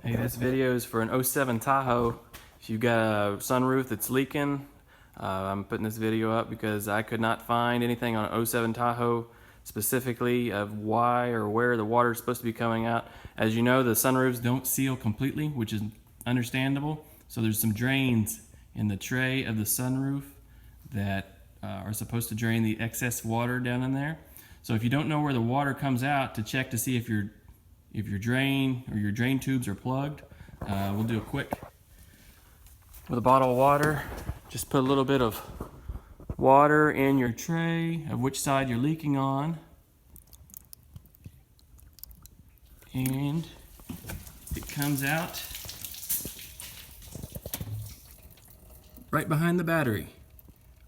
Hey, this video is for an '07 Tahoe. If you've got a sunroof that's leaking, I'm putting this video up because I could not find anything on an '07 Tahoe specifically of why or where the water is supposed to be coming out. As you know, the sunroofs don't seal completely, which is understandable. So there's some drains in the tray of the sunroof that are supposed to drain the excess water down in there. So if you don't know where the water comes out, to check to see if your drain or your drain tubes are plugged, we'll do a quick with a bottle of water. Just put a little bit of water in your tray of which side you're leaking on, and it comes out right behind the battery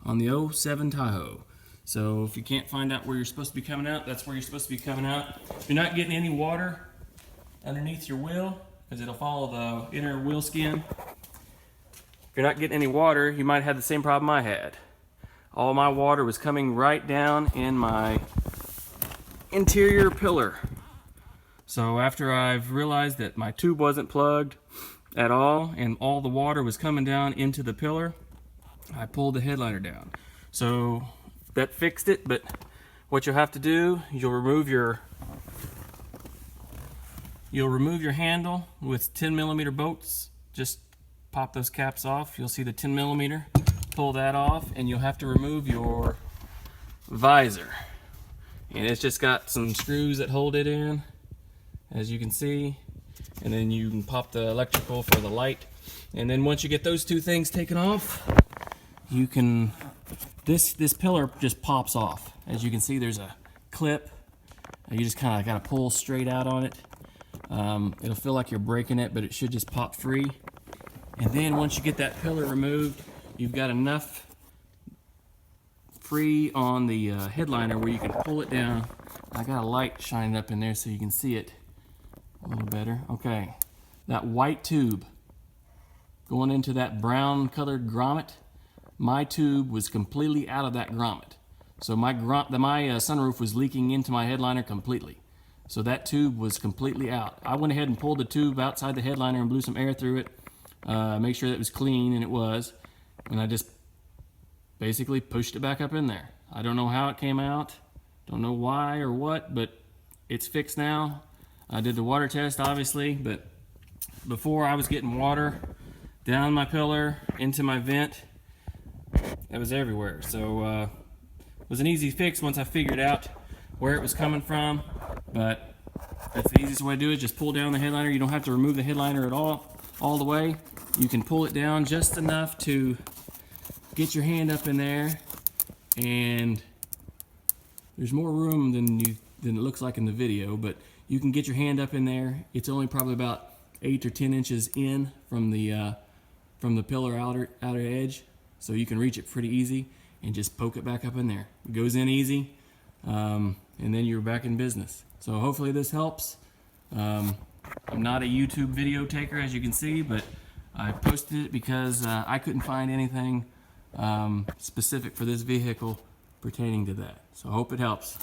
on the '07 Tahoe. So if you can't find out where you're supposed to be coming out, that's where you're supposed to be coming out. If you're not getting any water underneath your wheel, because it'll follow the inner wheel skin, if you're not getting any water, you might have the same problem I had. All my water was coming right down in my interior pillar. So after I've realized that my tube wasn't plugged at all and all the water was coming down into the pillar, I pulled the headliner down. So that fixed it, but what you'll have to do, you'll remove your handle with 10mm bolts. Just pop those caps off. You'll see the 10mm. Pull that off, and you'll have to remove your visor. And it's just got some screws that hold it in, as you can see. And then you can pop the electrical for the light. And then once you get those two things taken off, you can, this pillar just pops off. As you can see, there's a clip. You just kind of got to pull straight out on it. It'll feel like you're breaking it, but it should just pop free. And then once you get that pillar removed, you've got enough free on the headliner where you can pull it down. I got a light shining up in there so you can see it a little better. Okay, that white tube going into that brown colored grommet, my tube was completely out of that grommet. So my sunroof was leaking into my headliner completely. So that tube was completely out. I went ahead and pulled the tube outside the headliner and blew some air through it, make sure that it was clean, and it was. And I just basically pushed it back up in there. I don't know how it came out, don't know why or what, but it's fixed now. I did the water test, obviously, but before I was getting water down my pillar, into my vent. It was everywhere. So it was an easy fix once I figured out where it was coming from. But that's the easiest way to do it. Just pull down the headliner. You don't have to remove the headliner at all the way. You can pull it down just enough to get your hand up in there, and there's more room than it looks like in the video, but you can get your hand up in there. It's only probably about 8 or 10 inches in from the pillar outer edge, so you can reach it pretty easy and just poke it back up in there. It goes in easy, and then you're back in business. So hopefully this helps. I'm not a YouTube video taker, as you can see, but I posted it because I couldn't find anything specific for this vehicle pertaining to that. So I hope it helps.